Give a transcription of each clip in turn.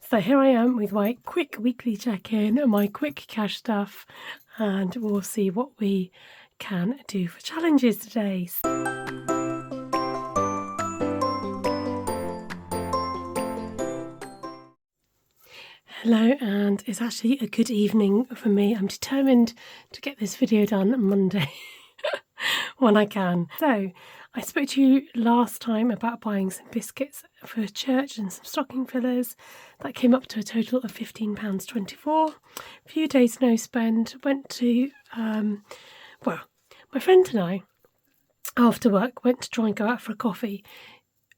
So here I am with my quick weekly check-in and my quick cash stuff, and we'll see what we can do for challenges today. Hello, and it's actually a good evening for me. I'm determined to get this video done on Monday when I can. So I spoke to you last time about buying some biscuits for church and some stocking fillers. That came up to a total of £15.24. A few days no spend. Went to, my friend and I, after work, went to try and go out for a coffee.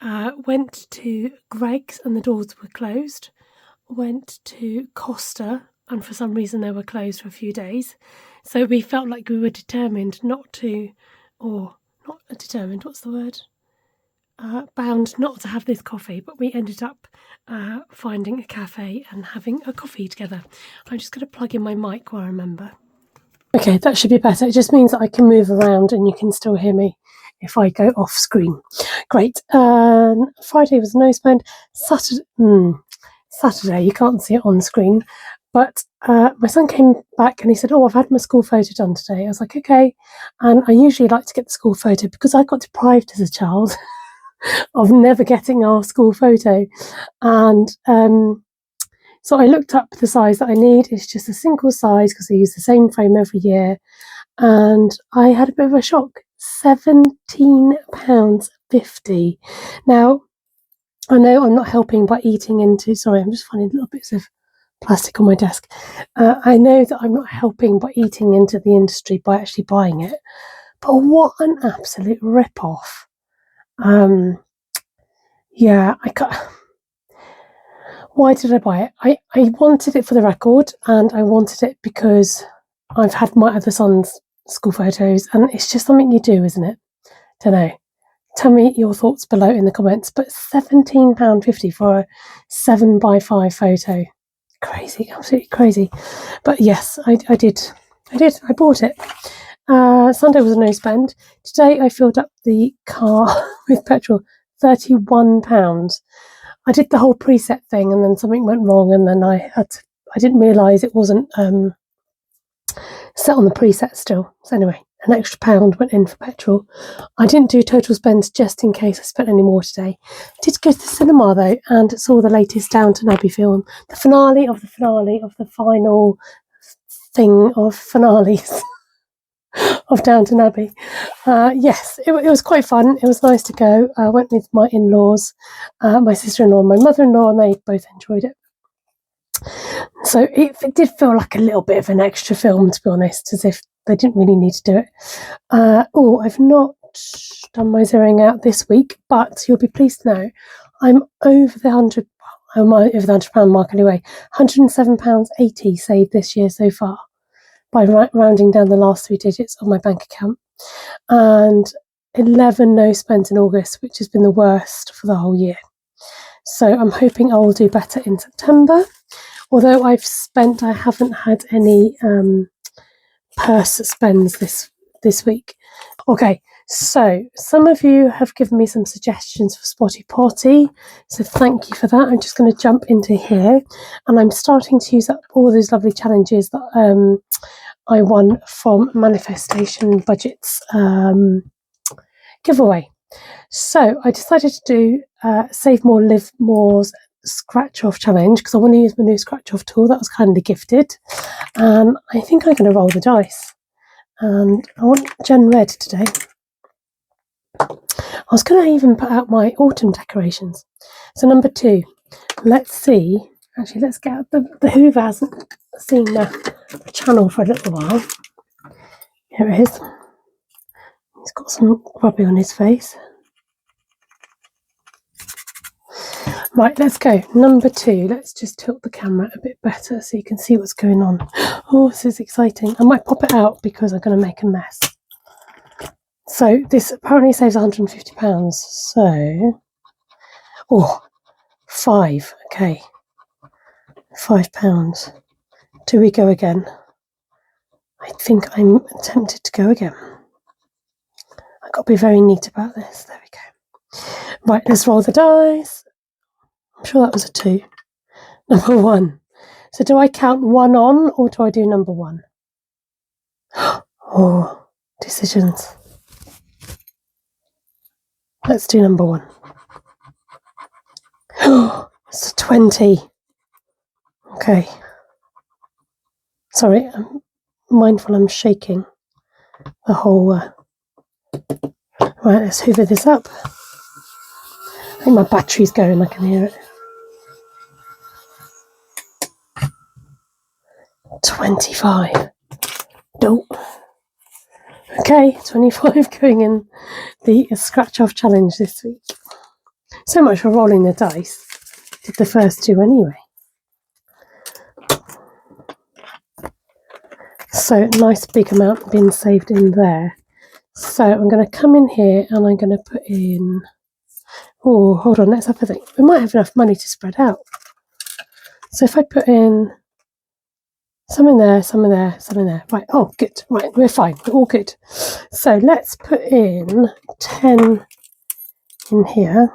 Went to Greg's and the doors were closed. Went to Costa and for some reason they were closed for a few days. So we felt like we were determined not to, or not determined, what's the word? Bound not to have this coffee, but we ended up finding a cafe and having a coffee together. I'm just going to plug in my mic while I remember. Okay, that should be better. It just means that I can move around and you can still hear me if I go off screen. Great. Friday was no spend. Saturday, you can't see it on screen, but my son came back and he said, "Oh, I've had my school photo done today." I was like, "Okay." And I usually like to get the school photo because I got deprived as a child of never getting our school photo. And so I looked up the size that I need. It's just a single size because I use the same frame every year. And I had a bit of a shock. £17.50. Now, I know I'm not helping by eating into... Sorry, I'm just finding little bits of plastic on my desk. I know that I'm not helping by eating into the industry by actually buying it. But what an absolute rip-off. Yeah, I can't... Why did I buy it? I wanted it for the record, and I wanted it because I've had my other son's school photos, and it's just something you do, isn't it? Don't know. Tell me your thoughts below in the comments. But £17.50 for a 7x5 photo. Crazy, absolutely crazy. But yes, I did. I bought it. Sunday was a no spend. Today I filled up the car with petrol. £31. I did the whole preset thing and then something went wrong, and then I didn't realise it wasn't set on the preset still. So anyway, an extra £1 went in for petrol. I didn't do total spend just in case I spent any more today. I did go to the cinema though and saw the latest Downton Abbey film. The finale of the final thing of finales of Downton Abbey. Yes, it was quite fun. It was nice to go. I went with my in-laws, my sister-in-law and my mother-in-law, and they both enjoyed it. So it did feel like a little bit of an extra film, to be honest, as if they didn't really need to do it. I've not done my zeroing out this week, but you'll be pleased to know I'm over the £100 mark anyway. £107.80 saved this year so far, by rounding down the last 3 digits of my bank account, and 11 no spends in August, which has been the worst for the whole year. So I'm hoping I will do better in September. Although I haven't had any purse spends this week. Okay, so some of you have given me some suggestions for Spotty Potty, so thank you for that. I'm just going to jump into here, and I'm starting to use up all those lovely challenges that I won from Manifestation Budgets giveaway. So I decided to do Save More, Live More's scratch off challenge because I want to use my new scratch off tool that was kindly gifted. I think I'm going to roll the dice, and I want Gen Red today. I was going to even put out my autumn decorations. So number 2, let's see. Actually, let's get out the Hoover hasn't seen the channel for a little while. Here it is. He's got some grubby on his face. Right, let's go. Number 2. Let's just tilt the camera a bit better so you can see what's going on. Oh, this is exciting. I might pop it out because I'm going to make a mess. So this apparently saves £150. So, 5. Okay, £5. Do we go again? I think I'm tempted to go again. I've got to be very neat about this. There we go. Right, let's roll the dice. I'm sure that was a 2. Number 1. So do I count 1 on, or do I do number 1? Oh, decisions. Let's do number 1. It's a 20. Okay. Sorry, I'm mindful I'm shaking the whole... Right, let's hoover this up. I think my battery's going, I can hear it. 25. Dope. Okay, 25 going in the scratch off challenge this week. So much for rolling the dice. Did the first 2 anyway. So nice big amount being saved in there. So I'm going to come in here and I'm going to put in... Oh, hold on, let's have a think. We might have enough money to spread out. So if I put in some in there, some in there, some in there. Right, oh, good. Right, we're fine. We're all good. So let's put in 10 in here.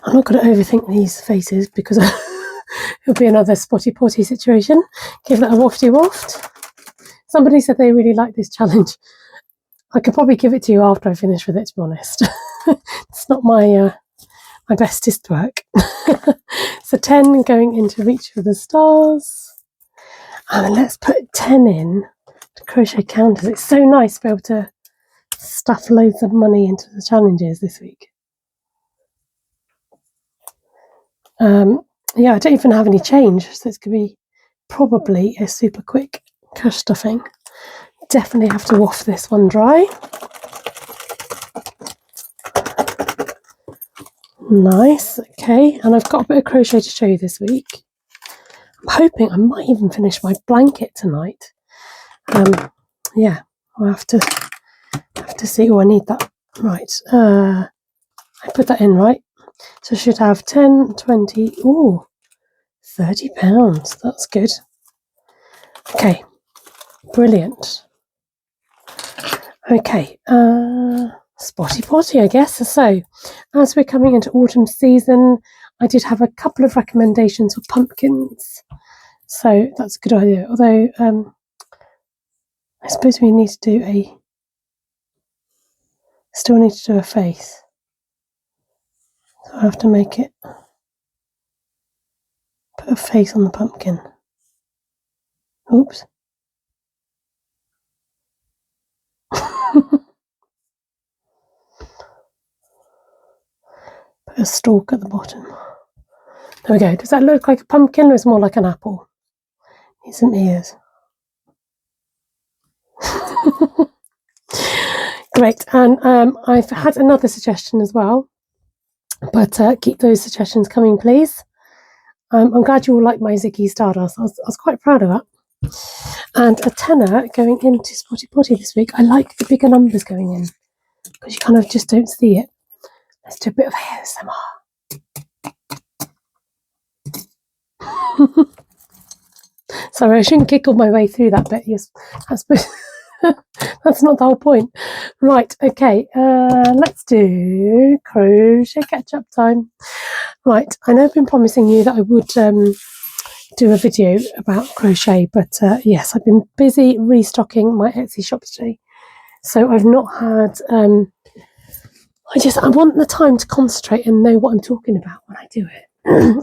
I'm not going to overthink these faces because it'll be another spotty potty situation. Give that a wafty waft. Somebody said they really like this challenge. I could probably give it to you after I finish with it, to be honest. It's not my my bestest work. So 10 going into Reach for the Stars. And let's put 10 in to Crochet Counters. It's so nice to be able to stuff loads of money into the challenges this week. Yeah, I don't even have any change, so it's going to be probably a super quick cash stuffing. Definitely have to waft this one dry. Nice, okay, and I've got a bit of crochet to show you this week. I'm hoping I might even finish my blanket tonight. Yeah, I'll have to see. Oh, I need that. Right, I put that in right. So I should have 10, 20, ooh, £30. That's good. Okay, brilliant. Okay, spotty potty, I guess. So, as we're coming into autumn season, I did have a couple of recommendations for pumpkins. So that's a good idea. Although, I suppose we need to do still need to do a face. So I have to make it, put a face on the pumpkin. Oops. Put a stalk at the bottom. There we go. Does that look like a pumpkin, or is it more like an apple? Need some ears. Great. And I've had another suggestion as well, but keep those suggestions coming, please. I'm glad you all like my Ziggy Stardust. I was quite proud of that. And a tenner going into Spotty Potty this week. I like the bigger numbers going in because you kind of just don't see it. Let's do a bit of ASMR. Sorry, I shouldn't giggle my way through that bit. Yes, that's not the whole point. Right, okay, let's do crochet catch-up time. Right, I know I've been promising you that I would do a video about crochet, but yes, I've been busy restocking my Etsy shop today, so I've not had I want the time to concentrate and know what I'm talking about when I do it.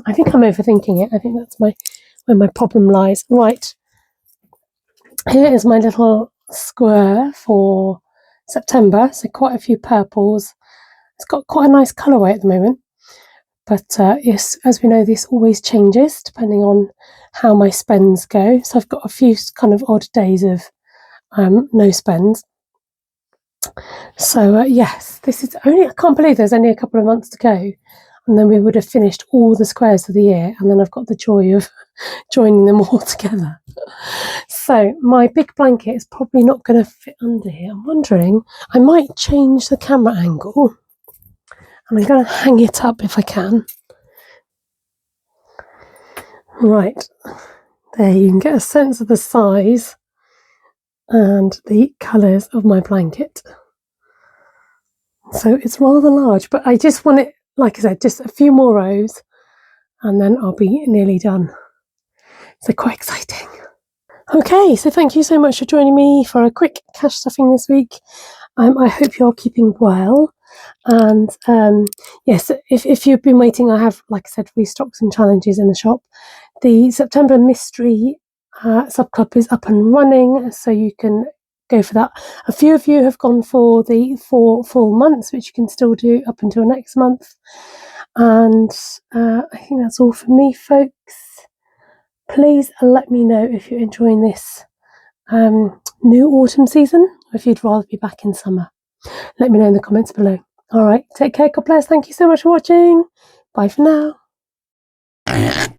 I think I'm overthinking it. I think that's where my problem lies. Right, here is my little square for September, so quite a few purples. It's got quite a nice colourway at the moment, but yes, as we know, this always changes depending on how my spends go. So I've got a few kind of odd days of no spends. So yes, this is only, I can't believe there's only a couple of months to go, and then we would have finished all the squares of the year, and then I've got the joy of joining them all together. So my big blanket is probably not going to fit under here. I'm wondering, I might change the camera angle, and I'm going to hang it up if I can. Right, There, you can get a sense of the size and the colours of my blanket. So it's rather large, but I just want it, like I said, just a few more rows and then I'll be nearly done. So quite exciting. Okay, so thank you so much for joining me for a quick cash stuffing this week. I hope you're keeping well. And yes, if you've been waiting, I have, like I said, restocked some challenges in the shop. The September mystery sub-club is up and running, so you can go for that. A few of you have gone for the 4 full months, which you can still do up until next month. And I think that's all for me, folks. Please let me know if you're enjoying this new autumn season, or if you'd rather be back in summer. Let me know in the comments below. All right, take care, God bless. Thank you so much for watching. Bye for now.